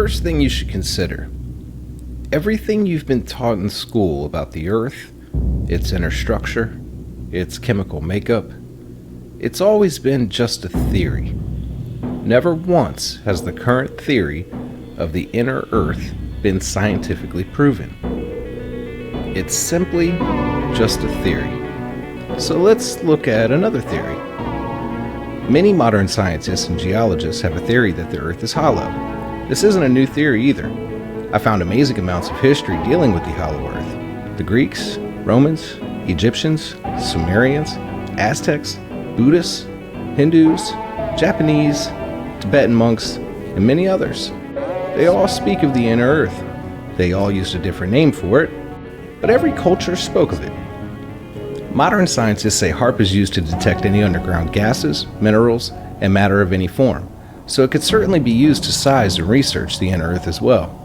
first thing you should consider. Everything you've been taught in school about the Earth, its inner structure, its chemical makeup, it's always been just a theory. Never once has the current theory of the inner Earth been scientifically proven. It's simply just a theory. So let's look at another theory. Many modern scientists and geologists have a theory that the Earth is hollow. This isn't a new theory either. I found amazing amounts of history dealing with the hollow Earth. The Greeks, Romans, Egyptians, Sumerians, Aztecs, Buddhists, Hindus, Japanese, Tibetan monks, and many others. They all speak of the inner Earth. They all used a different name for it, but every culture spoke of it. Modern scientists say HAARP is used to detect any underground gases, minerals, and matter of any form, so it could certainly be used to size and research the inner Earth as well.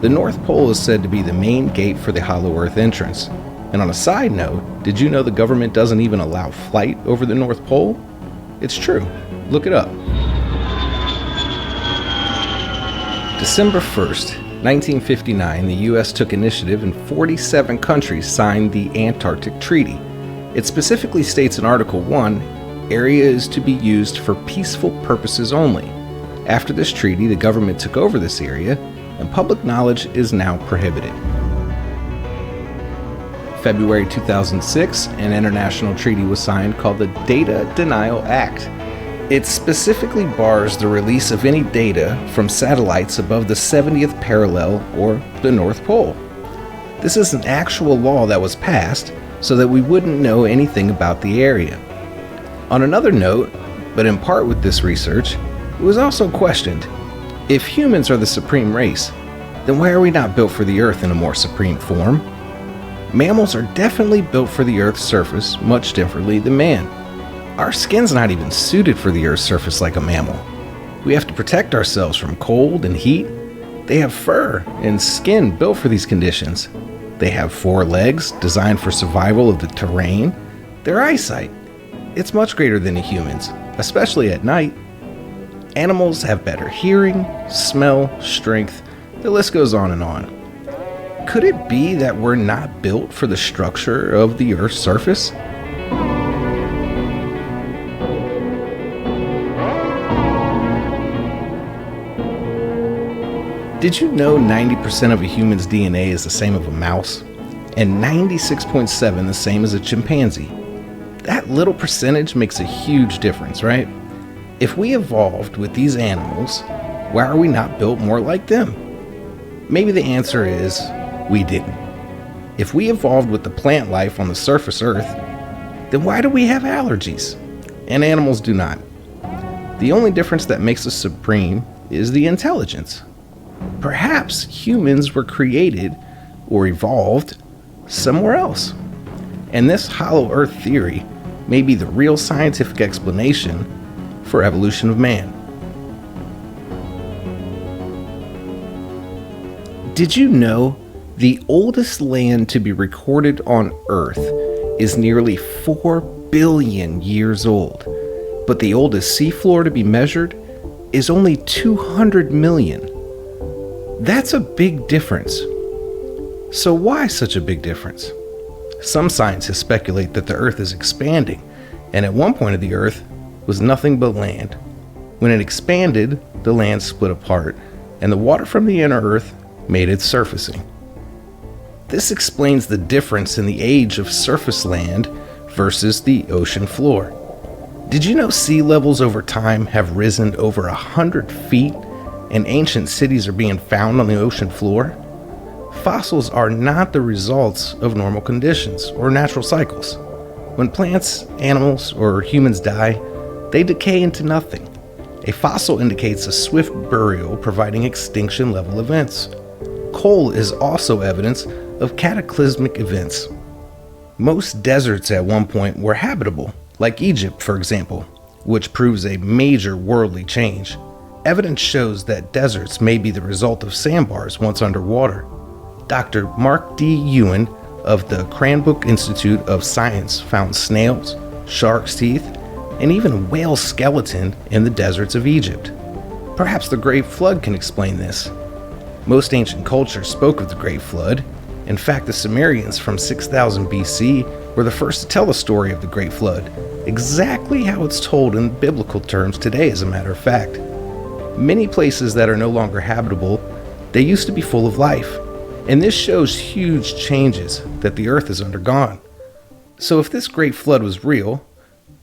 The North Pole is said to be the main gate for the hollow Earth entrance. And on a side note, did you know the government doesn't even allow flight over the North Pole? It's true. Look it up. December 1st, 1959, the U.S. took initiative and 47 countries signed the Antarctic Treaty. It specifically states in Article 1, area is to be used for peaceful purposes only. After this treaty, the government took over this area, and public knowledge is now prohibited. February 2006, an international treaty was signed called the Data Denial Act. It specifically bars the release of any data from satellites above the 70th parallel or the North Pole. This is an actual law that was passed so that we wouldn't know anything about the area. On another note, but in part with this research, it was also questioned, if humans are the supreme race, then why are we not built for the Earth in a more supreme form? Mammals are definitely built for the Earth's surface much differently than man. Our skin's not even suited for the Earth's surface like a mammal. We have to protect ourselves from cold and heat. They have fur and skin built for these conditions. They have 4 legs designed for survival of the terrain. Their eyesight, it's much greater than the humans, especially at night. Animals have better hearing, smell, strength. The list goes on and on. Could it be that we're not built for the structure of the Earth's surface? Did you know 90% of a human's DNA is the same of a mouse? And 96.7% the same as a chimpanzee? That little percentage makes a huge difference, right? If we evolved with these animals, why are we not built more like them? Maybe the answer is, we didn't. If we evolved with the plant life on the surface Earth, then why do we have allergies? And animals do not. The only difference that makes us supreme is the intelligence. Perhaps humans were created or evolved somewhere else. And this hollow Earth theory may be the real scientific explanation for evolution of man. Did you know the oldest land to be recorded on Earth is nearly 4 billion years old, but the oldest seafloor to be measured is only 200 million? That's a big difference. So why such a big difference? Some scientists speculate that the Earth is expanding, and at one point of the Earth was nothing but land. When it expanded, the land split apart, and the water from the inner Earth made it surfacing. This explains the difference in the age of surface land versus the ocean floor. Did you know sea levels over time have risen over 100 feet, and ancient cities are being found on the ocean floor? Fossils are not the results of normal conditions or natural cycles. When plants, animals, or humans die, they decay into nothing. A fossil indicates a swift burial, providing extinction-level events. Coal is also evidence of cataclysmic events. Most deserts at one point were habitable, like Egypt, for example, which proves a major worldly change. Evidence shows that deserts may be the result of sandbars once underwater. Dr. Mark D. Ewan of the Cranbrook Institute of Science found snails, shark's teeth, and even whale skeleton in the deserts of Egypt. Perhaps the Great Flood can explain this. Most ancient cultures spoke of the Great Flood. In fact, the Sumerians from 6000 BC were the first to tell the story of the Great Flood, exactly how it's told in biblical terms today, as a matter of fact. Many places that are no longer habitable, they used to be full of life, and this shows huge changes that the earth has undergone. So if this Great Flood was real,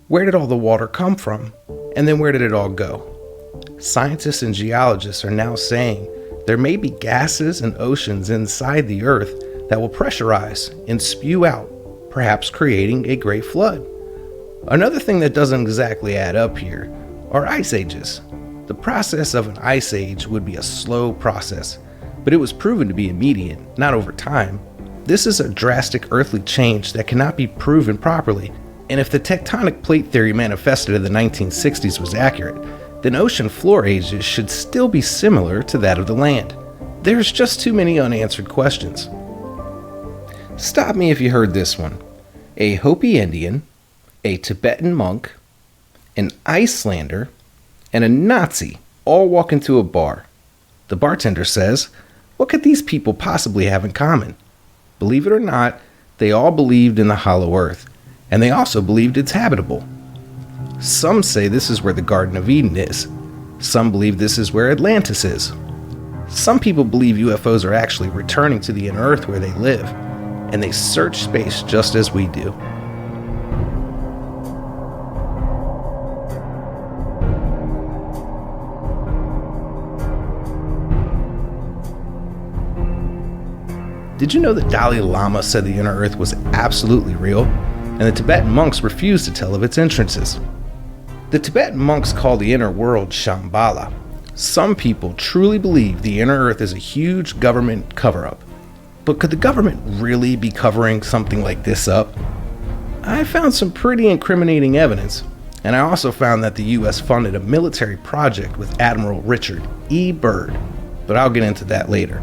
where did all the water come from? And then where did it all go? Scientists and geologists are now saying there may be gases and oceans inside the earth that will pressurize and spew out, perhaps creating a great flood. Another thing that doesn't exactly add up here are ice ages. The process of an ice age would be a slow process, but it was proven to be immediate, not over time. This is a drastic earthly change that cannot be proven properly, and if the tectonic plate theory manifested in the 1960s was accurate, then ocean floor ages should still be similar to that of the land. There's just too many unanswered questions. Stop me if you heard this one. A Hopi Indian, a Tibetan monk, an Icelander, and a Nazi all walk into a bar. The bartender says, "What could these people possibly have in common?" Believe it or not, they all believed in the hollow earth, and they also believed it's habitable. Some say this is where the Garden of Eden is. Some believe this is where Atlantis is. Some people believe UFOs are actually returning to the inner earth where they live, and they search space just as we do. Did you know that Dalai Lama said the inner earth was absolutely real, and the Tibetan monks refused to tell of its entrances? The Tibetan monks call the inner world Shambhala. Some people truly believe the inner earth is a huge government cover-up. But could the government really be covering something like this up? I found some pretty incriminating evidence, and I also found that the US funded a military project with Admiral Richard E. Byrd, but I'll get into that later.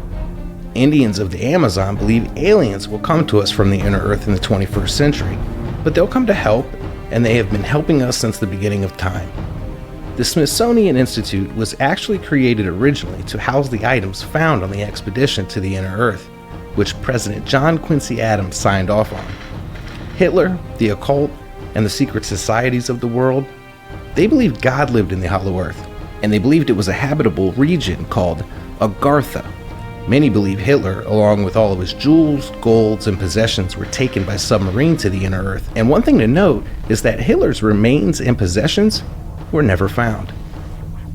Indians of the Amazon believe aliens will come to us from the inner earth in the 21st century, but they'll come to help, and they have been helping us since the beginning of time. The Smithsonian Institute was actually created originally to house the items found on the expedition to the inner earth, which President John Quincy Adams signed off on. Hitler, the occult, and the secret societies of the world, they believed God lived in the hollow earth, and they believed it was a habitable region called Agartha. Many believe Hitler, along with all of his jewels, golds, and possessions, were taken by submarine to the inner earth. And one thing to note is that Hitler's remains and possessions were never found.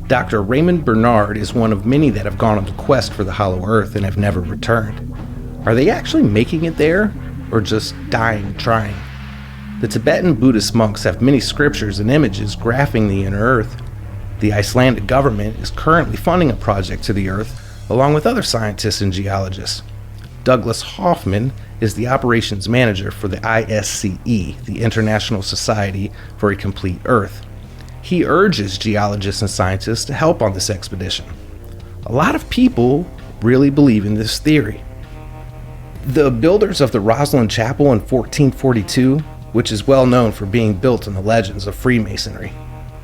Dr. Raymond Bernard is one of many that have gone on the quest for the hollow earth and have never returned. Are they actually making it there, or just dying trying? The Tibetan Buddhist monks have many scriptures and images graphing the inner earth. The Icelandic government is currently funding a project to the earth, along with other scientists and geologists. Douglas Hoffman is the operations manager for the ISCE, the International Society for a Complete Earth. He urges geologists and scientists to help on this expedition. A lot of people really believe in this theory. The builders of the Rosslyn Chapel in 1442, which is well known for being built in the legends of Freemasonry,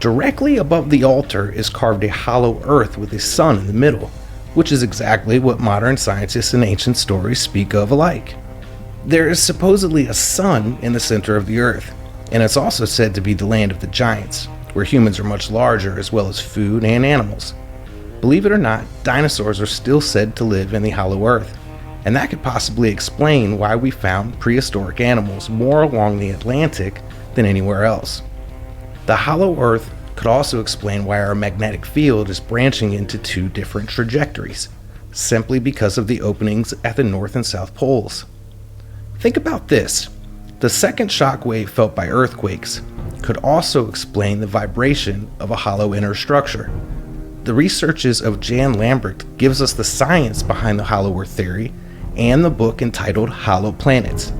directly above the altar is carved a hollow earth with a sun in the middle, which is exactly what modern scientists and ancient stories speak of alike. There is supposedly a sun in the center of the earth, and it's also said to be the land of the giants, where humans are much larger as well as food and animals. Believe it or not, dinosaurs are still said to live in the hollow earth, and that could possibly explain why we found prehistoric animals more along the Atlantic than anywhere else. The hollow earth could also explain why our magnetic field is branching into two different trajectories, simply because of the openings at the north and south poles. Think about this. The second shock wave felt by earthquakes could also explain the vibration of a hollow inner structure. The researches of Jan Lambert gives us the science behind the hollow earth theory and the book entitled Hollow Planets.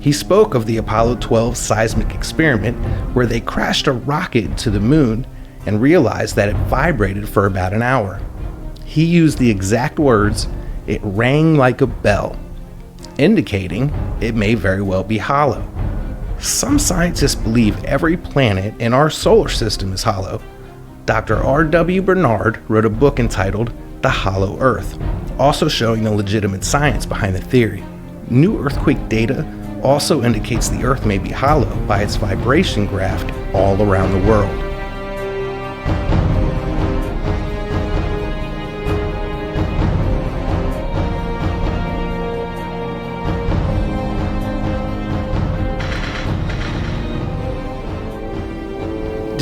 He spoke of the Apollo 12 seismic experiment where they crashed a rocket to the moon and realized that it vibrated for about an hour. He used the exact words, "It rang like a bell," indicating it may very well be hollow. Some scientists believe every planet in our solar system is hollow. Dr. R.W. Bernard wrote a book entitled The Hollow Earth, also showing the legitimate science behind the theory. New earthquake data also indicates the Earth may be hollow by its vibration graph all around the world.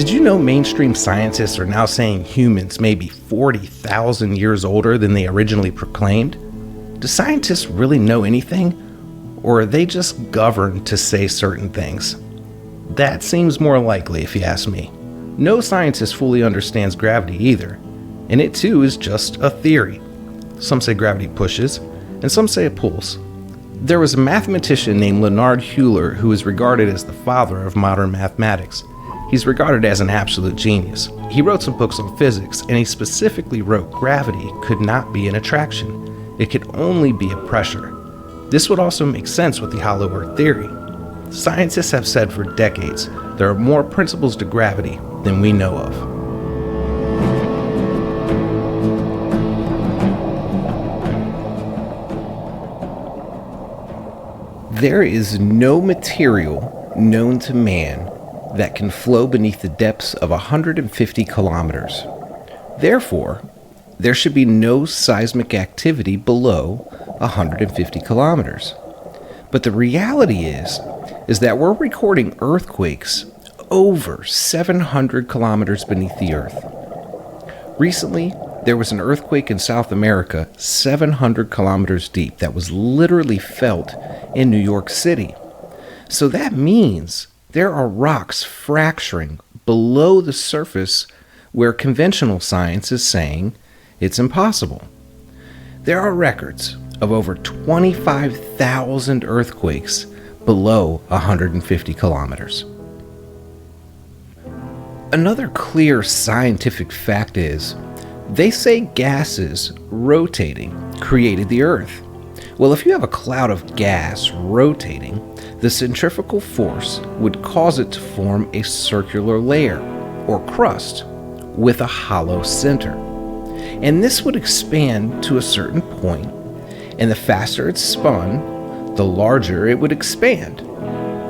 Did you know mainstream scientists are now saying humans may be 40,000 years older than they originally proclaimed? Do scientists really know anything? Or are they just governed to say certain things? That seems more likely if you ask me. No scientist fully understands gravity either, and it too is just a theory. Some say gravity pushes, and some say it pulls. There was a mathematician named Leonard Euler who is regarded as the father of modern mathematics. He's regarded as an absolute genius. He wrote some books on physics, and he specifically wrote gravity could not be an attraction. It could only be a pressure. This would also make sense with the hollow earth theory. Scientists have said for decades there are more principles to gravity than we know of. There is no material known to man that can flow beneath the depths of 150 kilometers. Therefore, there should be no seismic activity below 150 kilometers. But the reality is that we're recording earthquakes over 700 kilometers beneath the earth. Recently, there was an earthquake in South America 700 kilometers deep that was literally felt in New York City. So that means there are rocks fracturing below the surface where conventional science is saying it's impossible. There are records of over 25,000 earthquakes below 150 kilometers. Another clear scientific fact is, they say gases rotating created the Earth. Well, if you have a cloud of gas rotating, the centrifugal force would cause it to form a circular layer, or crust, with a hollow center. And this would expand to a certain point, and the faster it spun, the larger it would expand.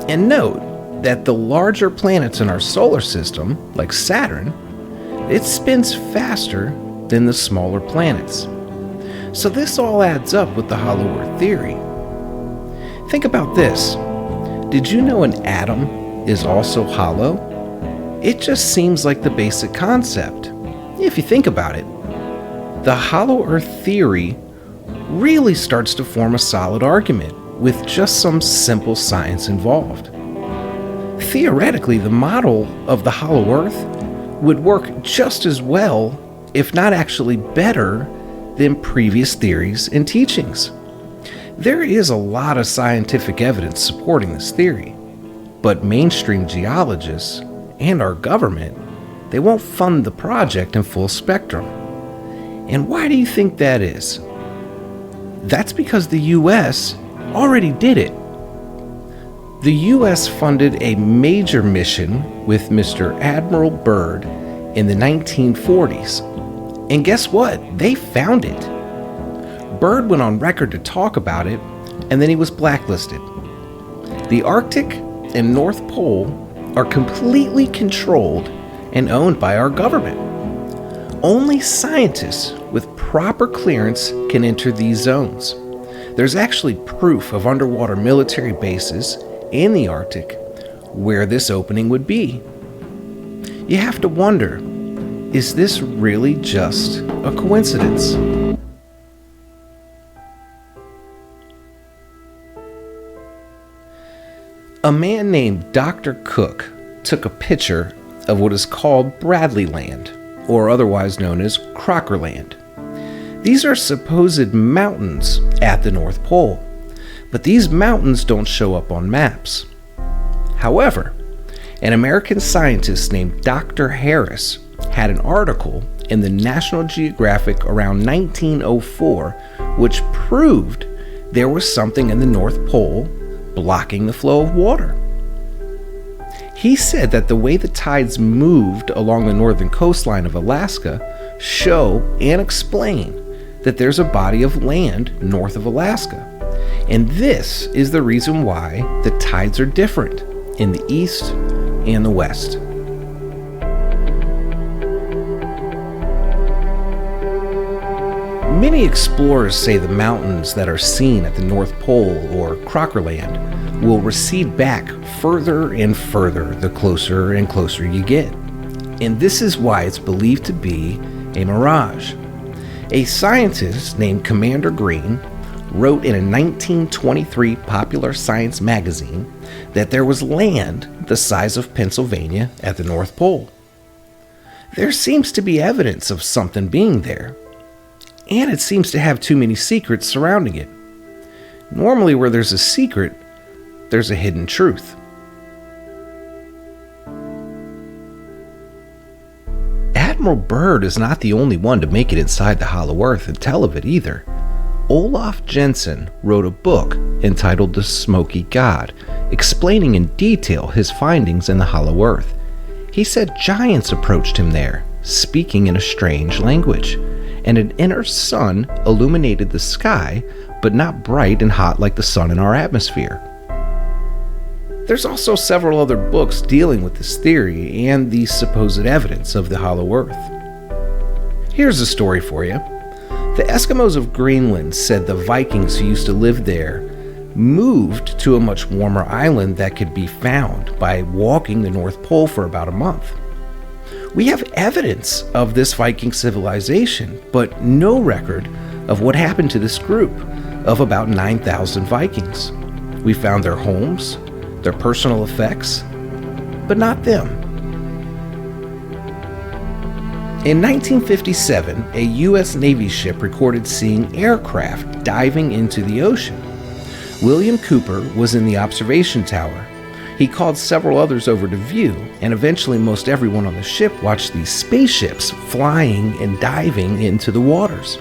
And note that the larger planets in our solar system, like Saturn, it spins faster than the smaller planets. So this all adds up with the hollow earth theory. Think about this. Did you know an atom is also hollow? It just seems like the basic concept. If you think about it, the hollow earth theory really starts to form a solid argument with just some simple science involved. Theoretically, the model of the hollow earth would work just as well, if not actually better, than previous theories and teachings. There is a lot of scientific evidence supporting this theory, but mainstream geologists and our government, they won't fund the project in full spectrum. And why do you think that is? That's because the US already did it. The US funded a major mission with Mr. Admiral Byrd in the 1940s. And guess what? They found it. Byrd went on record to talk about it, and then he was blacklisted. The Arctic and North Pole are completely controlled and owned by our government. Only scientists with proper clearance can enter these zones. There's actually proof of underwater military bases in the Arctic where this opening would be. You have to wonder, is this really just a coincidence? A man named Dr. Cook took a picture of what is called Bradley Land, or otherwise known as Crocker Land. These are supposed mountains at the North Pole, but these mountains don't show up on maps. However, an American scientist named Dr. Harris had an article in the National Geographic around 1904 which proved there was something in the North Pole blocking the flow of water. He said that the way the tides moved along the northern coastline of Alaska show and explain that there's a body of land north of Alaska. And this is the reason why the tides are different in the east and the west. Many explorers say the mountains that are seen at the North Pole or Crockerland will recede back further and further the closer and closer you get. And this is why it's believed to be a mirage. A scientist named Commander Green wrote in a 1923 Popular Science magazine that there was land the size of Pennsylvania at the North Pole. There seems to be evidence of something being there, and it seems to have too many secrets surrounding it. Normally, where there's a secret, there's a hidden truth. Admiral Byrd is not the only one to make it inside the Hollow Earth and tell of it either. Olaf Jensen wrote a book entitled The Smoky God, explaining in detail his findings in the Hollow Earth. He said giants approached him there, speaking in a strange language, and an inner sun illuminated the sky, but not bright and hot like the sun in our atmosphere. There's also several other books dealing with this theory and the supposed evidence of the Hollow Earth. Here's a story for you. The Eskimos of Greenland said the Vikings who used to live there moved to a much warmer island that could be found by walking the North Pole for about a month. We have evidence of this Viking civilization, but no record of what happened to this group of about 9,000 Vikings. We found their homes, their personal effects, but not them. In 1957, a U.S. Navy ship recorded seeing aircraft diving into the ocean. William Cooper was in the observation tower. He called several others over to view, and eventually most everyone on the ship watched these spaceships flying and diving into the waters.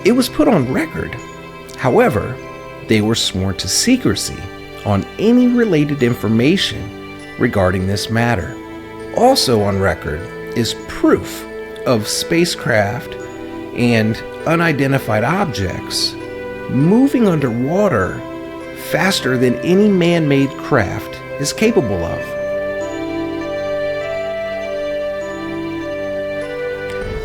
It was put on record. However, they were sworn to secrecy on any related information regarding this matter. Also on record is proof of spacecraft and unidentified objects moving underwater faster than any man-made craft is capable of.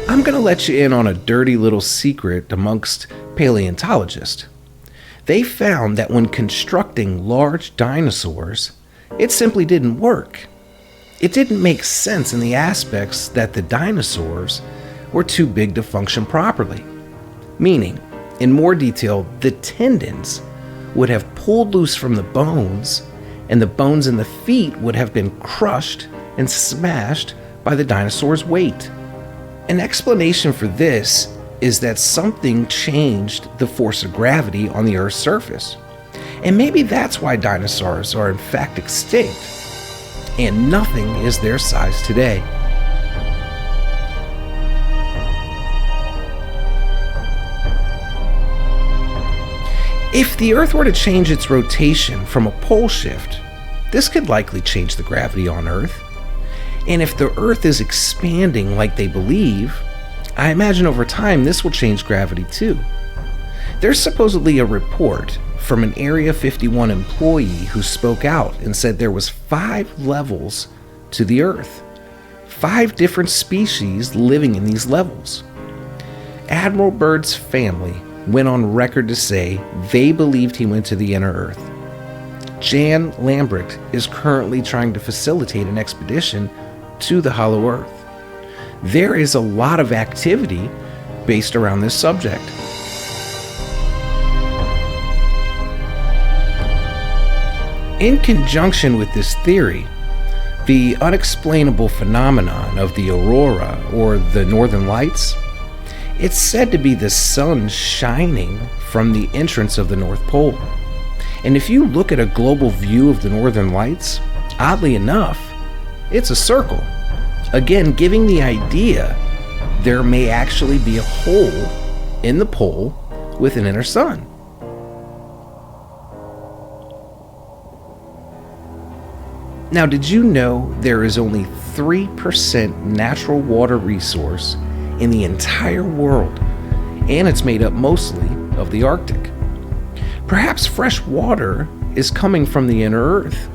I'm going to let you in on a dirty little secret amongst paleontologists. They found that when constructing large dinosaurs, it simply didn't work. It didn't make sense in the aspects that the dinosaurs were too big to function properly. Meaning, in more detail, the tendons would have pulled loose from the bones, and the bones in the feet would have been crushed and smashed by the dinosaur's weight. An explanation for this is that something changed the force of gravity on the Earth's surface. And maybe that's why dinosaurs are in fact extinct, and nothing is their size today. If the Earth were to change its rotation from a pole shift, this could likely change the gravity on Earth. And if the Earth is expanding like they believe, I imagine over time this will change gravity too. There's supposedly a report from an Area 51 employee who spoke out and said there was 5 levels to the Earth. 5 different species living in these levels. Admiral Byrd's family went on record to say they believed he went to the inner Earth. Jan Lambrecht is currently trying to facilitate an expedition to the Hollow Earth. There is a lot of activity based around this subject. In conjunction with this theory, the unexplainable phenomenon of the aurora or the northern lights, it's said to be the sun shining from the entrance of the North Pole. And if you look at a global view of the northern lights, oddly enough, it's a circle. Again, giving the idea there may actually be a hole in the pole with an inner sun. Now, did you know there is only 3% natural water resource in the entire world, and it's made up mostly of the Arctic? Perhaps fresh water is coming from the inner Earth.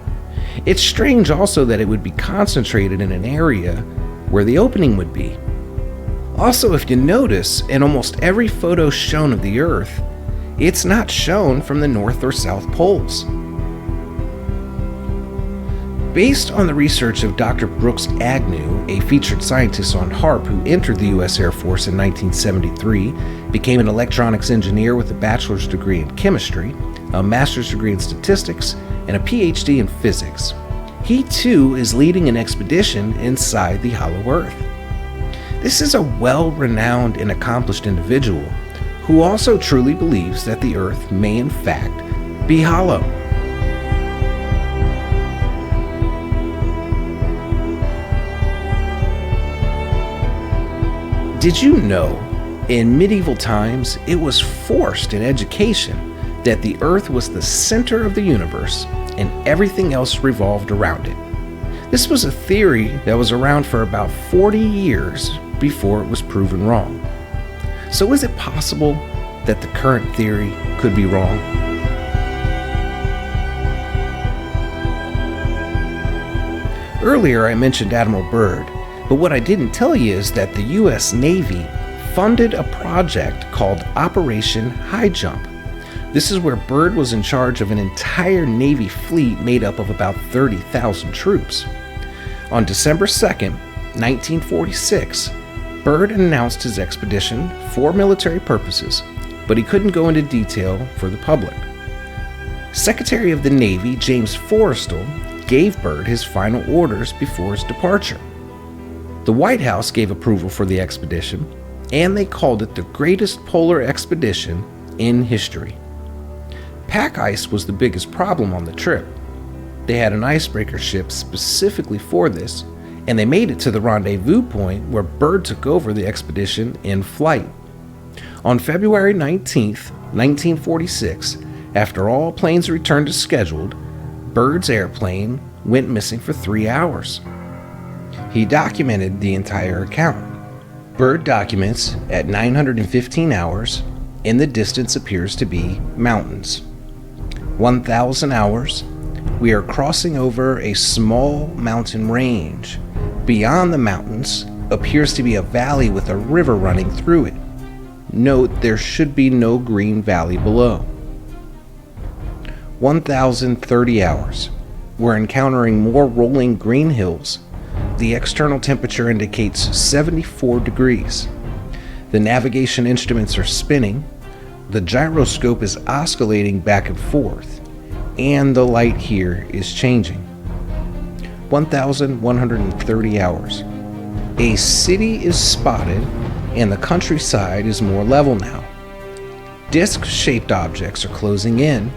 It's strange also that it would be concentrated in an area where the opening would be. Also, if you notice, in almost every photo shown of the Earth, it's not shown from the North or South poles. Based on the research of Dr. Brooks Agnew, a featured scientist on HAARP who entered the U.S. Air Force in 1973, became an electronics engineer with a bachelor's degree in chemistry, a master's degree in statistics, and a PhD in physics. He too is leading an expedition inside the hollow Earth. This is a well-renowned and accomplished individual who also truly believes that the Earth may in fact be hollow. Did you know, in medieval times, it was forced in education that the Earth was the center of the universe and everything else revolved around it? This was a theory that was around for about 40 years before it was proven wrong. So is it possible that the current theory could be wrong? Earlier I mentioned Admiral Byrd, but what I didn't tell you is that the U.S. Navy funded a project called Operation High Jump. This is where Byrd was in charge of an entire Navy fleet made up of about 30,000 troops. On December 2nd, 1946, Byrd announced his expedition for military purposes, but he couldn't go into detail for the public. Secretary of the Navy James Forrestal gave Byrd his final orders before his departure. The White House gave approval for the expedition, and they called it the greatest polar expedition in history. Pack ice was the biggest problem on the trip. They had an icebreaker ship specifically for this, and they made it to the rendezvous point where Byrd took over the expedition in flight. On February 19, 1946, after all planes returned as scheduled, Byrd's airplane went missing for 3 hours. He documented the entire account. Byrd documents at 915 hours, and the distance appears to be mountains. 1,000 hours, we are crossing over a small mountain range. Beyond the mountains appears to be a valley with a river running through it. Note there should be no green valley below. 1,030 hours. We're encountering more rolling green hills. The external temperature indicates 74 degrees. The navigation instruments are spinning. The gyroscope is oscillating back and forth. And the light here is changing. 1,130 hours. A city is spotted, and the countryside is more level now. Disc-shaped objects are closing in.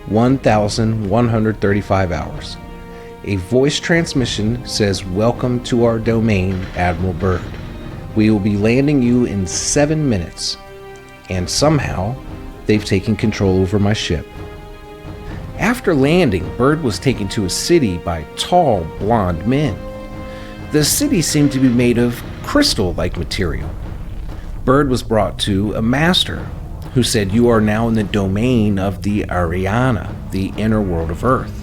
1,135 hours. A voice transmission says, "Welcome to our domain, Admiral Byrd. We will be landing you in 7 minutes." And somehow, they've taken control over my ship. After landing, Byrd was taken to a city by tall, blonde men. The city seemed to be made of crystal-like material. Byrd was brought to a master, who said, "You are now in the domain of the Ariana, the inner world of Earth."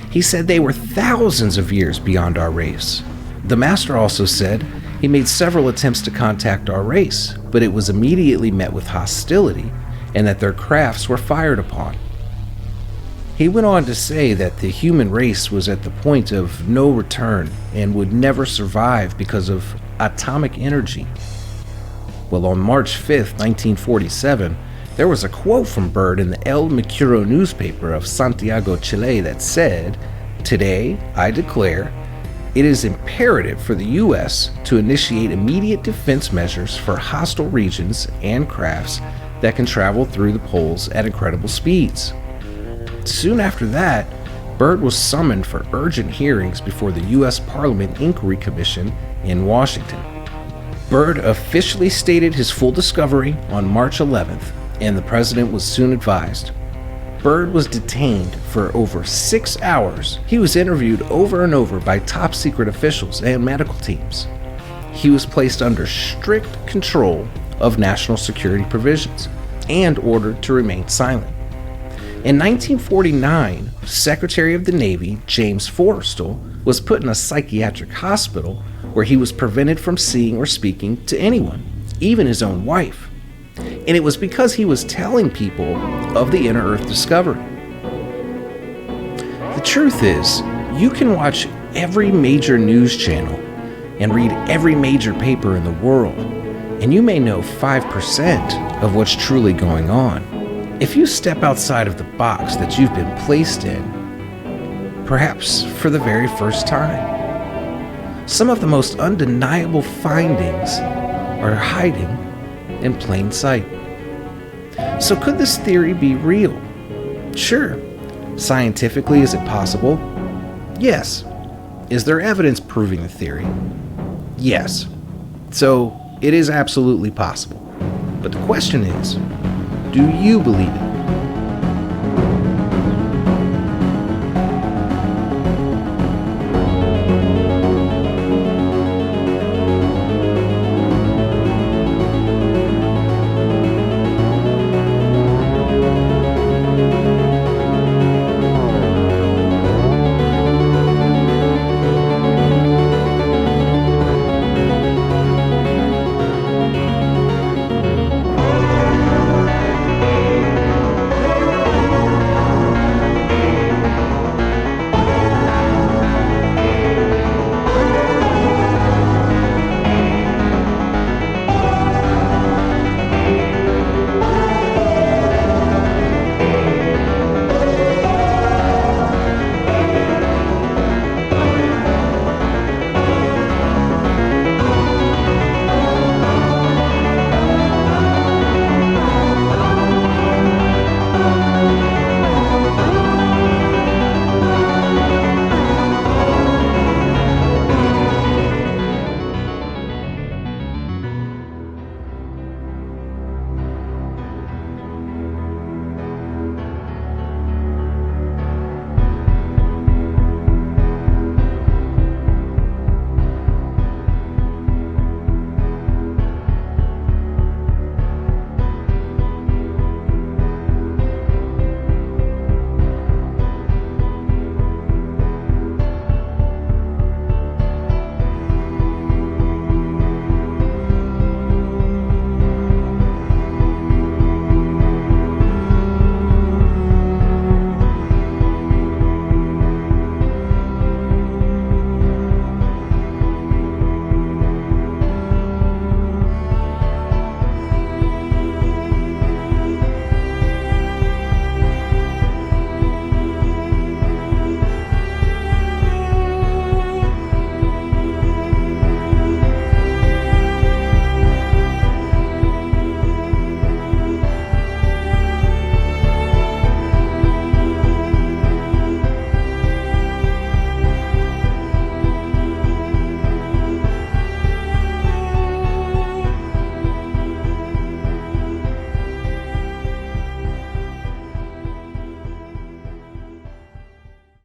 He said they were thousands of years beyond our race. The master also said he made several attempts to contact our race, but it was immediately met with hostility and that their crafts were fired upon. He went on to say that the human race was at the point of no return and would never survive because of atomic energy. Well, on March 5th, 1947, there was a quote from Byrd in the El Mercurio newspaper of Santiago, Chile that said, "Today, I declare, it is imperative for the U.S. to initiate immediate defense measures for hostile regions and crafts that can travel through the poles at incredible speeds." Soon after that, Byrd was summoned for urgent hearings before the U.S. Parliament Inquiry Commission in Washington. Byrd officially stated his full discovery on March 11th, and the president was soon advised. Byrd was detained for over 6 hours. He was interviewed over and over by top secret officials and medical teams. He was placed under strict control of national security provisions and ordered to remain silent. In 1949, Secretary of the Navy James Forrestal was put in a psychiatric hospital where he was prevented from seeing or speaking to anyone, even his own wife. And it was because he was telling people of the inner Earth discovery. The truth is, you can watch every major news channel and read every major paper in the world, and you may know 5% of what's truly going on. If you step outside of the box that you've been placed in, perhaps for the very first time, some of the most undeniable findings are hiding in plain sight. So could this theory be real? Sure. Scientifically, is it possible? Yes. Is there evidence proving the theory? Yes. So it is absolutely possible. But the question is, do you believe it?